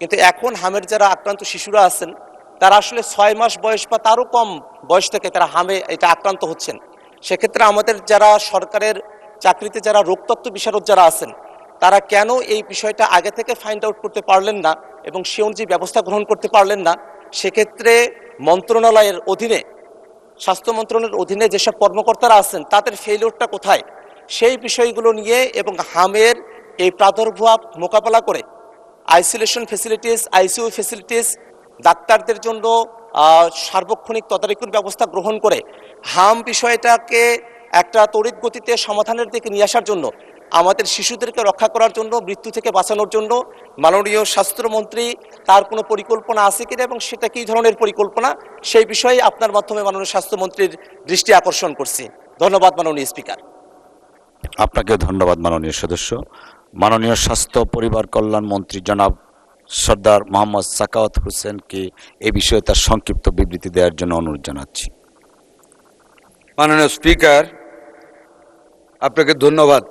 কিন্তু এখন হামের যারা আক্রান্ত শিশুরা আছেন তারা আসলে 6 মাস বয়স বা তারও কম বয়স থেকে তারা হামে এটা আক্রান্ত হচ্ছেন। সেক্ষেত্রে আমাদের যারা সরকারের চাকরিতে যারা রোগতত্ত্ব বিশারদ যারা আছেন তারা কেন এই বিষয়টা আগে থেকে ফাইন্ড আউট করতে পারলেন না এবং সে অনুযায়ী ব্যবস্থা গ্রহণ করতে পারলেন না। সেক্ষেত্রে মন্ত্রণালয়ের অধীনে, স্বাস্থ্য মন্ত্রণালয়ের অধীনে যেসব কর্মকর্তারা আছেন তাদের ফেইলিওরটা কোথায়, সেই বিষয়গুলো নিয়ে এবং হামের এই প্রাদুর্ভাব মোকাবেলা করে আইসোলেশন ফেসিলিটিস, আইসিইউ ফেসিলিটিস, ডাক্তারদের জন্য সার্বক্ষণিক তদারকির ব্যবস্থা গ্রহণ করে হাম বিষয়টাকে একটা তড়িৎ গতিতে সমাধানের দিকে নিয়ে আসার জন্য, আমাদের শিশুদেরকে রক্ষা করার জন্য, মৃত্যু থেকে বাঁচানোর জন্য মাননীয় স্বাস্থ্যমন্ত্রী তার কোনো পরিকল্পনা আছে কিনা এবং সেটা কী ধরনের পরিকল্পনা, সেই বিষয়ে আপনার মাধ্যমে মাননীয় স্বাস্থ্যমন্ত্রীর দৃষ্টি আকর্ষণ করছি। ধন্যবাদ মাননীয় স্পিকার। আপনাকে ধন্যবাদ মাননীয় সদস্য। মাননীয় স্বাস্থ্য পরিবার কল্যাণ মন্ত্রী জনাব সর্দার মোহাম্মদ সাখাওয়াত হোসেনকে এ বিষয়ে তার সংক্ষিপ্ত বিবৃতি দেওয়ার জন্য অনুরোধ জানাচ্ছি। মাননীয় স্পিকার, আপনাকে ধন্যবাদ।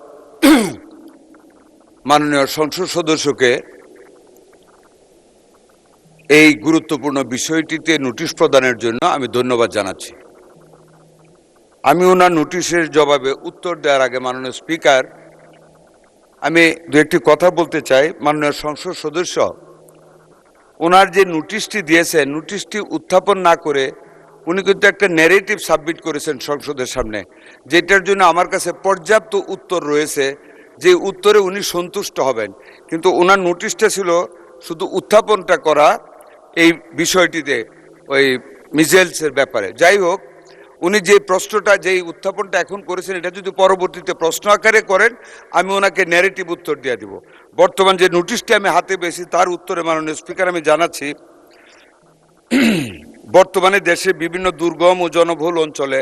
মাননীয় সংসদ সদস্যকে এই গুরুত্বপূর্ণ বিষয়টিতে নোটিশ প্রদানের জন্য আমি ধন্যবাদ জানাচ্ছি। আমি ওনার নোটিশের জবাবে উত্তর দেওয়ার আগে মাননীয় স্পিকার, আমি দু একটি কথা বলতে চাই। মাননীয় সংসদ সদস্য ওনার যে নোটিশটি দিয়েছেন, নোটিশটি উত্থাপন না করে উনি কিন্তু একটা ন্যারেটিভ সাবমিট করেছেন সংসদের সামনে, যেটার জন্য আমার কাছে পর্যাপ্ত উত্তর রয়েছে, যে উত্তরে উনি সন্তুষ্ট হবেন। কিন্তু ওনার নোটিশটা ছিল শুধু উত্থাপনটা করা এই বিষয়টিতে, ওই মিজেলসের ব্যাপারে। যাই হোক, উনি যে প্রশ্নটা, যেই উত্থাপনটা এখন করেছেন, এটা যদি পরবর্তীতে প্রশ্ন আকারে করেন আমি ওনাকে ন্যারেটিভ উত্তর দিয়ে দিব। বর্তমান যে নোটিশটি আমি হাতে পেয়েছি তার উত্তরে মাননীয় স্পিকার আমি জানাচ্ছি, বর্তমানে দেশে বিভিন্ন দুর্গম ও জনবহুল অঞ্চলে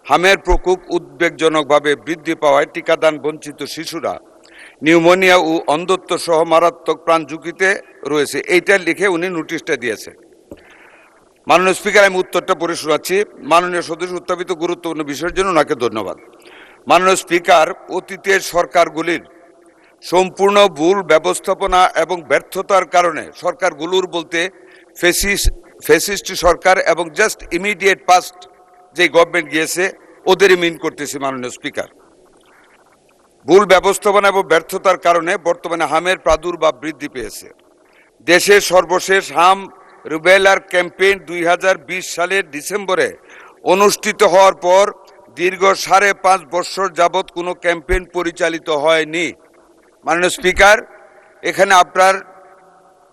হামের প্রকোপ উদ্বেগজনকভাবে বৃদ্ধি পাওয়ায় টিকাদান বঞ্চিত শিশুরা নিউমোনিয়া ও অন্ধত্ব সহ মারাত্মক প্রাণ ঝুঁকিতে রয়েছে। এইটা লিখে উনি নোটিশটা দিয়েছে। মাননীয় স্পিকার, আমি উত্তরটা পড়ে শোনাচ্ছি। মাননীয় সদস্য উত্থাপিত গুরুত্বপূর্ণ বিষয়ের জন্য ওনাকে ধন্যবাদ। মাননীয় স্পিকার, অতীতের সরকারগুলির সম্পূর্ণ ভুল ব্যবস্থাপনা এবং ব্যর্থতার কারণে, সরকারগুলোর বলতে ফ্যাসিস্ট সরকার এবং জাস্ট ইমিডিয়েট পাস্ট যে গভর্নমেন্ট গিয়েছে ওদেরই মিন করতেছি। মাননীয় স্পিকার, ভুল ব্যবস্থাপনা এবং ব্যর্থতার কারণে বর্তমানে হামের প্রাদুর্ভাব বৃদ্ধি পেয়েছে। দেশের সর্বশেষ হাম রুবেলার ক্যাম্পেইন 2020 সালের ডিসেম্বরে অনুষ্ঠিত হওয়ার পর দীর্ঘ 5.5 বছর যাবৎ কোনো ক্যাম্পেইন পরিচালিত হয়নি। মাননীয় স্পিকার, এখানে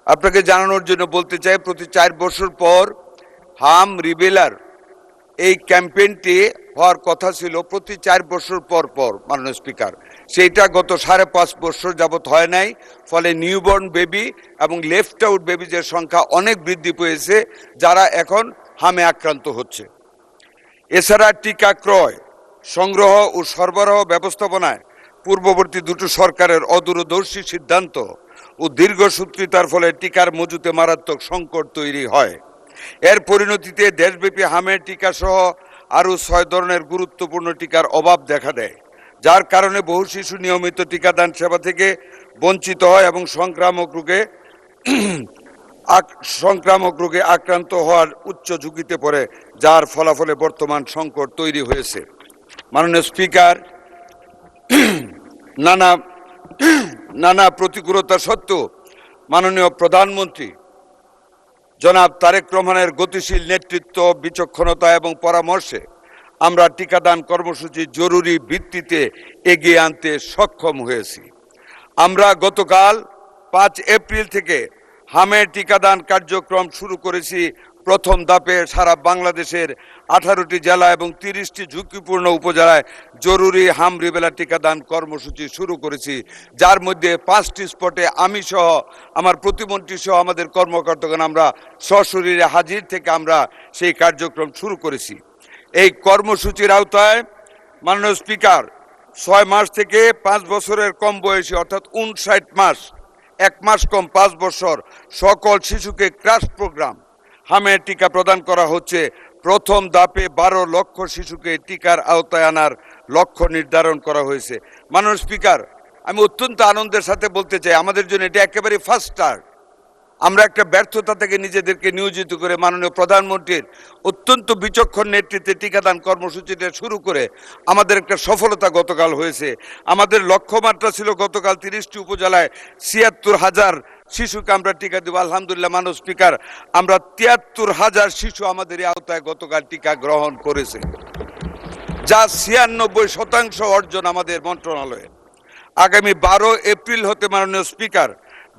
আপনাকে জানানোর জন্য বলতে চাই, প্রতি 4 বছর পর হাম রিবেলার এই ক্যাম্পেইনটি হওয়ার কথা ছিল প্রতি 4 বছর পর পর। মাননীয় স্পিকার, সেইটা গত 5.5 বছর যাবৎ হয় নাই। ফলে নিউবর্ন বেবি এবং লেফট আউট বেবিজের সংখ্যা অনেক বৃদ্ধি পেয়েছে, যারা এখন হামে আক্রান্ত হচ্ছে। এছাড়া টিকা ক্রয়, সংগ্রহ ও সরবরাহ ব্যবস্থাপনায় পূর্ববর্তী দুটো সরকারের অদূরদর্শী সিদ্ধান্ত ও দীর্ঘসূত্রিতার ফলে টিকার মজুতে মারাত্মক সংকট তৈরি হয়। এর পরিণতিতে দেশব্যাপী হামের টিকা সহ আরও 6 ধরনের গুরুত্বপূর্ণ টিকার অভাব দেখা দেয়, যার কারণে বহু শিশু নিয়মিত টিকাদান সেবা থেকে বঞ্চিত হয় এবং সংক্রামক রোগে আক্রান্ত হওয়ার উচ্চ ঝুঁকিতে পড়ে, যার ফলাফলে বর্তমান সংকট তৈরি হয়েছে। মাননীয় স্পিকার, নানা প্রতিকূলতা সত্ত্বেও মাননীয় প্রধানমন্ত্রী জনাব তারেক রহমানের গতিশীল নেতৃত্ব, বিচক্ষণতা এবং পরামর্শে আমরা টিকাদান কর্মসূচি জরুরি ভিত্তিতে এগিয়ে আনতে সক্ষম হয়েছি। আমরা গতকাল 5 এপ্রিল থেকে হামের টিকাদান কার্যক্রম শুরু করেছি। প্রথম ধাপে সারা বাংলাদেশের 18টি জেলা এবং 30টি ঝুঁকিপূর্ণ উপজেলায় জরুরি হাম রিবেলা টিকাদান কর্মসূচি শুরু করেছি, যার মধ্যে 5টি স্পটে আমি সহ আমার প্রতিমন্ত্রী সহ আমাদের কর্মকর্তাগণ আমরা সশরীরে হাজির থেকে আমরা সেই কার্যক্রম শুরু করেছি। এই কর্মসূচির আওতায় মাননীয় স্পিকার, 6 মাস থেকে 5 বছরের কম বয়সী অর্থাৎ 59 মাস, 1 মাস কম 5 বছর সকল শিশুকে ক্রাশ প্রোগ্রাম হামের টিকা প্রদান করা হচ্ছে। প্রথম ধাপে 12 লক্ষ শিশুকে টিকার আওতায় আনার লক্ষ্য নির্ধারণ করা হয়েছে। মাননীয় স্পিকার, আমি অত্যন্ত আনন্দের সাথে বলতে চাই, আমাদের জন্য এটা একেবারে ফার্স্ট স্টার্ট। আমরা একটা ব্যর্থতা থেকে নিজেদেরকে নিয়োজিত করে মাননীয় প্রধানমন্ত্রীর অত্যন্ত বিচক্ষণ নেতৃত্বে টিকাদান কর্মসূচিটা শুরু করে আমাদের একটা সফলতা গতকাল হয়েছে। আমাদের লক্ষ্যমাত্রা ছিল গতকাল 30টি উপজেলায় ৭৬,০০০ শিশুকে আমরা টিকা দেব। আলহামদুলিল্লাহ মাননীয় স্পিকার, আমরা ৭৩,০০০ শিশু আমাদের এই আওতায় গতকাল টিকা গ্রহণ করেছে, যা ৯৬% অর্জন আমাদের মন্ত্রণালয়ে। আগামী ১২ এপ্রিল হতে মাননীয় স্পিকার,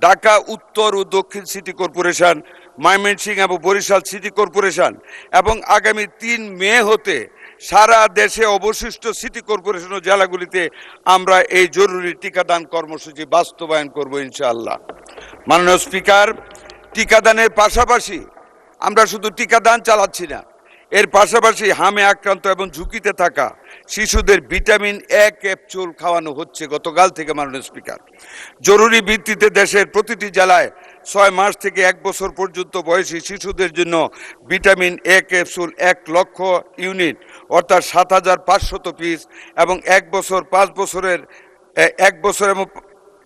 ঢাকা উত্তর ও দক্ষিণ সিটি কর্পোরেশন, ময়মনসিংহ এবং বরিশাল সিটি কর্পোরেশন এবং আগামী ৩ মে হতে সারা দেশে অবশিষ্ট সিটি কর্পোরেশন ও জেলাগুলিতে আমরা এই জরুরি টিকাদান কর্মসূচি বাস্তবায়ন করব ইনশাআল্লাহ। মাননীয় স্পিকার, টিকাদানের পাশাপাশি আমরা শুধু টিকাদান চালাচ্ছি না, এর পাশাপাশি হামে আক্রান্ত এবং ঝুঁকিতে থাকা শিশুদের ভিটামিন এ ক্যাপসুল খাওয়ানো হচ্ছে গতকাল থেকে। মাননীয় স্পিকার, জরুরি ভিত্তিতে দেশের প্রতিটি জেলায় ৬ মাস থেকে ১ বছর পর্যন্ত বয়সী শিশুদের জন্য ভিটামিন এ ক্যাপসুল ১ লক্ষ ইউনিট অর্থাৎ ৭,৫০০ পিস এবং ১ বছর এবং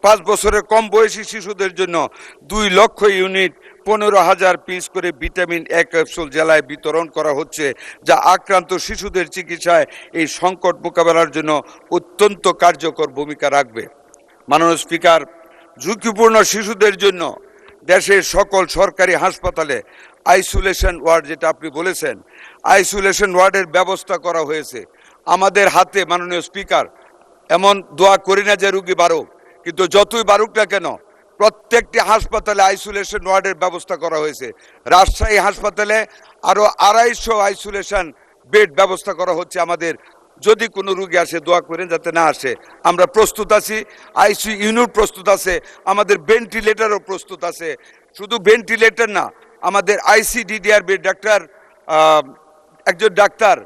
৫ বছরের কম বয়সী শিশুদের জন্য ২ লক্ষ ইউনিট ১৫,০০০ পিস করে ভিটামিন এ ক্যাপসুল জেলায় বিতরণ করা হচ্ছে, যা আক্রান্ত শিশুদের চিকিৎসায় এই সংকট মোকাবেলার জন্য অত্যন্ত কার্যকর ভূমিকা রাখবে। মাননীয় স্পিকার, ঝুঁকিপূর্ণ শিশুদের জন্য দেশের সকল সরকারি হাসপাতালে আইসোলেশন ওয়ার্ড, যেটা আপনি বলেছেন, আইসোলেশন ওয়ার্ডের ব্যবস্থা করা হয়েছে। আমাদের হাতে মাননীয় স্পিকার, এমন দোয়া করি না যে রুগী বাড়ুক, কিন্তু যতই বাড়ুক না কেন প্রত্যেকটি হাসপাতালে আইসোলেশন ওয়ার্ডের ব্যবস্থা করা হয়েছে। রাজশাহী হাসপাতালে আরও ২৫০ আইসোলেশন বেড ব্যবস্থা করা হচ্ছে। আমাদের যদি কোনো রুগী আসে, দোয়া করেন যাতে না আসে, আমরা প্রস্তুত আছি। আইসিইউ ইউনিট প্রস্তুত আছে, আমাদের ভেন্টিলেটরও প্রস্তুত আছে। শুধু ভেন্টিলেটর না, আমাদের আইসিডিডিআর বেড একজন ডাক্তার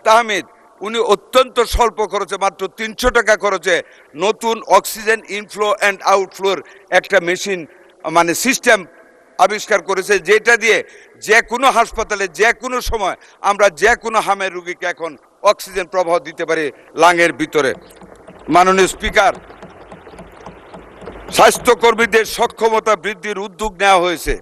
তাহমিদ, উনি অত্যন্ত স্বল্প খরচে, মাত্র ৩০০ টাকা খরচে নতুন অক্সিজেন ইনফ্লো অ্যান্ড আউটফ্লোর একটা মেশিন সিস্টেম আবিষ্কার করেছে, যেটা দিয়ে যে কোনো হাসপাতালে যে কোনো সময় আমরা যে কোনো হামের রুগীকে এখন অক্সিজেন প্রবাহ দিতে পারি লাঙের ভিতরে। মাননীয় স্পিকার, স্বাস্থ্যকর্মীদের সক্ষমতা বৃদ্ধির উদ্যোগ নেওয়া হয়েছে।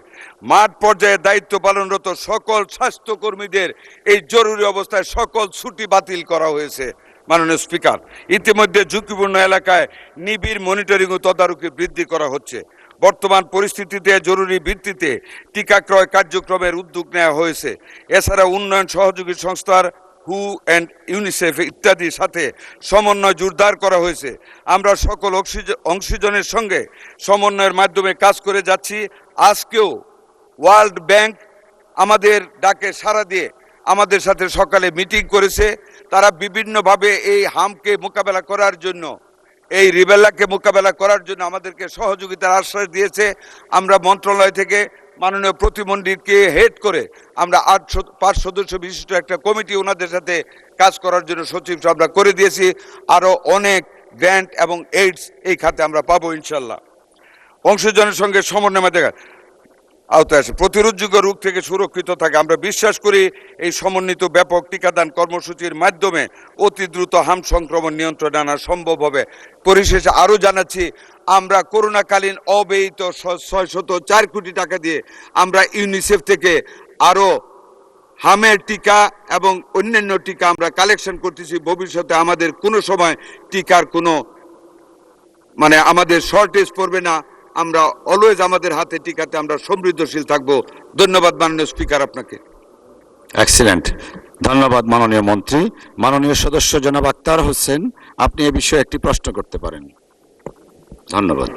মাঠ পর্যায়ে দায়িত্ব পালনরত সকল স্বাস্থ্যকর্মীদের এই জরুরি অবস্থায় সকল ছুটি বাতিল করা হয়েছে। মাননীয় স্পিকার, ইতিমধ্যে ঝুঁকিপূর্ণ এলাকায় নিবিড় মনিটরিং ও তদারকি বৃদ্ধি করা হচ্ছে। বর্তমান পরিস্থিতিতে জরুরি ভিত্তিতে টিকা ক্রয় কার্যক্রমের উদ্যোগ নেওয়া হয়েছে। এছাড়া উন্নয়ন সহযোগী সংস্থার হু অ্যান্ড ইউনিসেফ ইত্যাদির সাথে সমন্বয় জোরদার করা হয়েছে। আমরা সকল অংশীজনের সঙ্গে সমন্বয়ের মাধ্যমে কাজ করে যাচ্ছি। আজকেও ওয়ার্ল্ড ব্যাংক আমাদের ডাকে সাড়া দিয়ে আমাদের সাথে সকালে মিটিং করেছে। তারা বিভিন্নভাবে এই হামকে মোকাবেলা করার জন্য, এই রিবেলাকে মোকাবেলা করার জন্য আমাদেরকে সহযোগিতার আশ্বাস দিয়েছে। আমরা মন্ত্রণালয় থেকে মাননীয় প্রতিমন্ত্রীকে হেড করে আমরা ৫ সদস্য বিশিষ্ট একটা কমিটি ওনাদের সাথে কাজ করার জন্য সচিব আমরা করে দিয়েছি। আরও অনেক গ্র্যান্ট এবং এইডস এই খাতে আমরা পাবো ইনশাল্লাহ। অংশজনের সঙ্গে সমন্বয় দেখা আওতায় আসে, প্রতিরোধযোগ্য রোগ থেকে সুরক্ষিত থাকে। আমরা বিশ্বাস করি এই সমন্বিত ব্যাপক টিকাদান কর্মসূচির মাধ্যমে অতি দ্রুত হাম সংক্রমণ নিয়ন্ত্রণে আনা সম্ভব হবে। পরিশেষে আরও জানাচ্ছি, আমরা করোনাকালীন অব্যয়িত ৬০৪ কোটি টাকা দিয়ে আমরা ইউনিসেফ থেকে আরও হামের টিকা এবং অন্যান্য টিকা আমরা কালেকশন করতেছি। ভবিষ্যতে আমাদের কোনো সময় টিকার কোনো আমাদের শর্টেজ পড়বে না। আমরা অলওয়েজ আমাদের হাতে টিকাতে আমরা সমৃদ্ধশীল থাকব। ধন্যবাদ মাননীয় স্পিকার আপনাকে। এক্সিলেন্ট, ধন্যবাদ মাননীয় মন্ত্রী। মাননীয় সদস্য জনাব আক্তার হোসেন, আপনি এ বিষয়ে একটি প্রশ্ন করতে পারেন। ধন্যবাদ।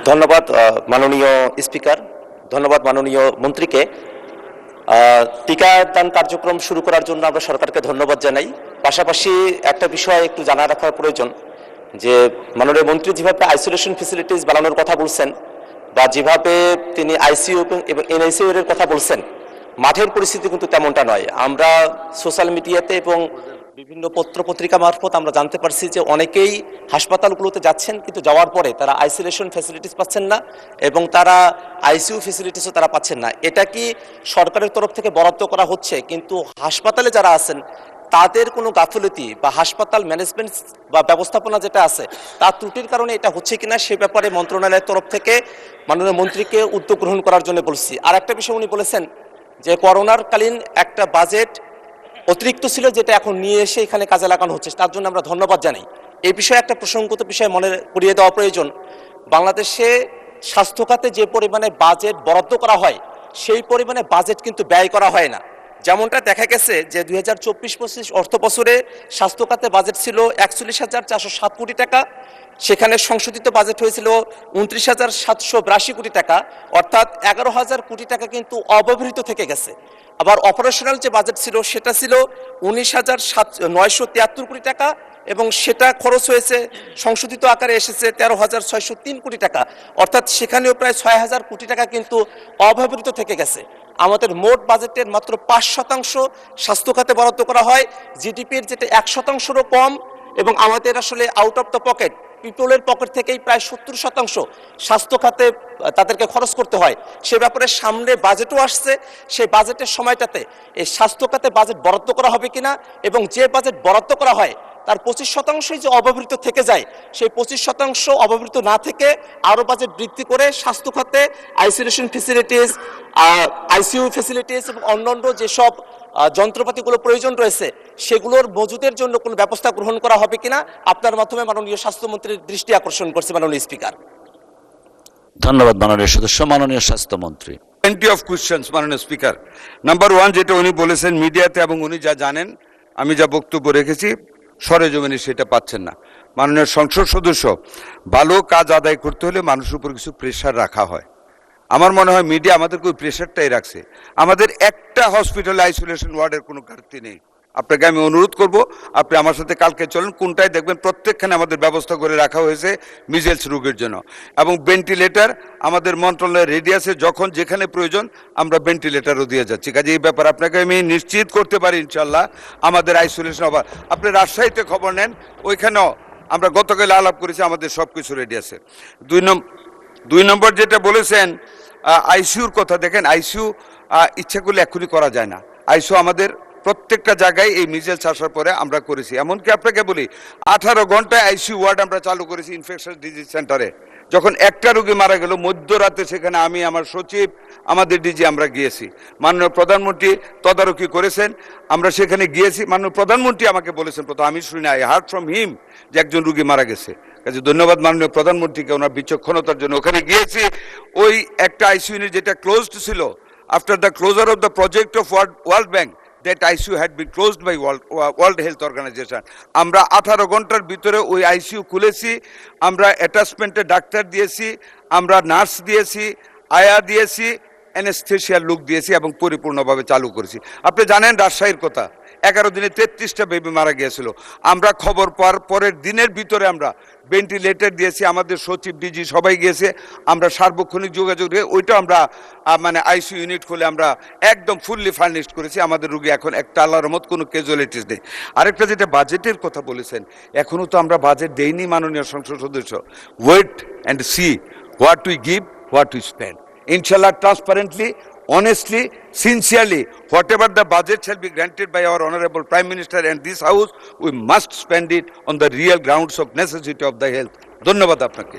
ধন্যবাদ মাননীয় স্পিকার, ধন্যবাদ মাননীয় মন্ত্রীকে। টিকাদান কার্যক্রম শুরু করার জন্য আমরা সরকারকে ধন্যবাদ জানাই। পাশাপাশি একটা বিষয় একটু জানা রাখার প্রয়োজন, যে মাননীয় মন্ত্রী যেভাবে আইসোলেশন ফেসিলিটিস বানানোর কথা বলছেন, বা যেভাবে তিনি আইসিইউ এবং এনআইসিইউ এর কথা বলছেন, মাঠের পরিস্থিতি কিন্তু তেমনটা নয়। আমরা সোশ্যাল মিডিয়াতে এবং বিভিন্ন পত্রপত্রিকা মারফত আমরা জানতে পারছি যে অনেকেই হাসপাতালগুলোতে যাচ্ছেন, কিন্তু যাওয়ার পরে তারা আইসোলেশন ফ্যাসিলিটিস পাচ্ছেন না এবং তারা আইসিইউ ফ্যাসিলিটিসও তারা পাচ্ছেন না। এটা কি সরকারের তরফ থেকে বরাদ্দ করা হচ্ছে, কিন্তু হাসপাতালে যারা আছেন তাদের কোনো গাফিলতি বা হাসপাতাল ম্যানেজমেন্ট বা ব্যবস্থাপনা যেটা আছে তার ত্রুটির কারণে এটা হচ্ছে কিনা সে ব্যাপারে মন্ত্রণালয়ের তরফ থেকে মাননীয় মন্ত্রীকে উদ্যোগ গ্রহণ করার জন্য বলছি। আর একটা বিষয় উনি বলেছেন যে করোনার কালীন একটা বাজেট অতিরিক্ত ছিল যেটা এখন নিয়ে এসে এখানে কাজে লাগানো হচ্ছে, তার জন্য আমরা ধন্যবাদ জানাই। এই বিষয়ে একটা প্রসঙ্গত বিষয় মনে করিয়ে দেওয়া প্রয়োজন। বাংলাদেশে স্বাস্থ্য খাতে যে পরিমাণে বাজেট বরাদ্দ করা হয় সেই পরিমাণে বাজেট কিন্তু ব্যয় করা হয় না। যেমনটা দেখা গেছে যে 2024-25 অর্থ বছরে স্বাস্থ্য খাতে বাজেট ছিল 41,407 কোটি টাকা, সেখানে সংশোধিত বাজেট হয়েছিল 29,782 কোটি টাকা, অর্থাৎ 11,000 কোটি টাকা কিন্তু অব্যবহৃত থেকে গেছে। আবার অপারেশনাল যে বাজেট ছিল সেটা ছিল 19,973 কোটি টাকা এবং সেটা খরচ হয়েছে সংশোধিত আকারে এসেছে 13,603 কোটি টাকা, অর্থাৎ সেখানেও প্রায় 6,000 কোটি টাকা কিন্তু অব্যবহৃত থেকে গেছে। আমাদের মোট বাজেটের মাত্র 5% স্বাস্থ্য খাতে বরাদ্দ করা হয়, জিডিপির যেটা 1%রও কম, এবং আমাদের আসলে আউট অফ দ্য পকেট পিপলের পকেট থেকেই প্রায় 70% স্বাস্থ্য খাতে তাদেরকে খরচ করতে হয়। সে ব্যাপারে সামনে বাজেটও আসছে, সেই বাজেটের সময়টাতে এই স্বাস্থ্য খাতে বাজেট বরাদ্দ করা হবে কিনা, এবং যে বাজেট বরাদ্দ করা হয় তার 25% যে অব্যবহৃত থেকে যায় সেই 25% অব্যবহৃত না থেকে আরও বাজেট বৃদ্ধি করে স্বাস্থ্য খাতে আইসোলেশন ফেসিলিটিস, আইসিইউ ফেসিলিটিস এবং অন্যান্য যেসব যন্ত্রপাতিগুলো প্রয়োজন রয়েছে সেগুলোর মজুদের জন্য কোনো ব্যবস্থা গ্রহণ করা হবে কিনা আপনার মাধ্যমে মাননীয় স্বাস্থ্যমন্ত্রীর দৃষ্টি আকর্ষণ করছে মাননীয় স্পিকার। ধন্যবাদ মাননীয় সদস্য। মাননীয় স্বাস্থ্যমন্ত্রী। প্লেন্টি অফ কোয়েশ্চেন্স মাননীয় স্পিকার। নাম্বার 1 যেটা উনি বলেছেন মিডিয়াতে, এবং উনি যা জানেন আমি যা বক্তব্য রেখেছি সরেজমিনে সেটা পাচ্ছেন না। মাননীয় সংসদ সদস্য, ভালো কাজ আদায় করতে হলে মানুষের উপর কিছু প্রেশার রাখা হয়। আমার মনে হয় মিডিয়া আমাদেরকে ওই প্রেশারটাই রাখছে। আমাদের একটা হসপিটালে আইসোলেশন ওয়ার্ডের কোনো ঘাটতি নেই। আপনাকে আমি অনুরোধ করব আপনি আমার সাথে কালকে চলেন, কোনটায় দেখবেন প্রত্যেকখানে আমাদের ব্যবস্থা করে রাখা হয়েছে মিজেলস রোগের জন্য, এবং ভেন্টিলেটর আমাদের মন্ত্রণালয়ের রেডিয়াসে যখন যেখানে প্রয়োজন আমরা ভেন্টিলেটরও দিয়ে যাচ্ছি। কাজে এই ব্যাপার আপনাকে আমি নিশ্চিত করতে পারি ইনশাল্লাহ আমাদের আইসোলেশন অভাব। আপনি রাজশাহীতে খবর নেন, ওইখানেও আমরা গতকাল আলাপ করেছি, আমাদের সব কিছু রেডি আছে। 2 নম্বর যেটা বলেছেন আইসিউর কথা, দেখেন আইসিইউ ইচ্ছা করলে এখনই করা যায় না। আইসিইউ আমাদের প্রত্যেকটা জায়গায় এই মিজেলস আসার পরে আমরা করেছি। এমনকি আপনাকে বলি 18 ঘন্টায় আইসিইউ ওয়ার্ড আমরা চালু করেছি ইনফেকশাস ডিজিজ সেন্টারে। যখন একটা রোগী মারা গেল মধ্যরাতে, সেখানে আমি, আমার সচিব, আমাদের ডিজি আমরা গিয়েছি। মাননীয় প্রধানমন্ত্রী তদারকি করেছেন, আমরা সেখানে গিয়েছি। মাননীয় প্রধানমন্ত্রী আমাকে বলেছেন, প্রথম আমি শুনি, আই হার্ড ফ্রম হিম যে একজন রোগী মারা গেছে। কাজে ধন্যবাদ মাননীয় প্রধানমন্ত্রীকে ওনার বিচক্ষণতার জন্য। ওখানে গিয়েছি, ওই একটা আইসিইউ ইউনিট যেটা ক্লোজড ছিল, after the closure of the project of world bank, that ICU had been closed by World Health Organization. আমরা 18 ঘন্টার ভিতরে ওই আইসিইউ খুলেছি, আমরা অ্যাটাচমেন্টে ডাক্তার দিয়েছি, আমরা নার্স দিয়েছি, আয়া দিয়েছি, অ্যানেস্থেশিয়ার লোক দিয়েছি এবং পরিপূর্ণভাবে চালু করেছি। আপনি জানেন রাজশাহীর কথা, 11 দিনে 33টা বেবি মারা গিয়েছিল। আমরা খবর পাওয়ার পরের দিনের ভিতরে আমরা ভেন্টিলেটর দিয়েছি, আমাদের সচিব ডিজি সবাই গিয়েছে, আমরা সার্বক্ষণিক যোগাযোগ রেখে ওইটা আমরা মানে আইসিইউ ইউনিট খুলে আমরা একদম ফুললি ফার্নিশড করেছি। আমাদের রোগী এখন একটা আল্লাহর রহমত কোনো ক্যাজুয়ালিটিস নেই। আরেকটা যেটা বাজেটের কথা বলেছেন, এখনও তো আমরা বাজেট দেইনি মাননীয় সংসদ সদস্য। Wait and see what we give, what we spend. Inshallah, transparently, honestly, sincerely, whatever the budget shall be granted by our Honorable Prime Minister and this House, we must spend it on the real grounds of necessity of the health. ধন্যবাদ আপনাকে।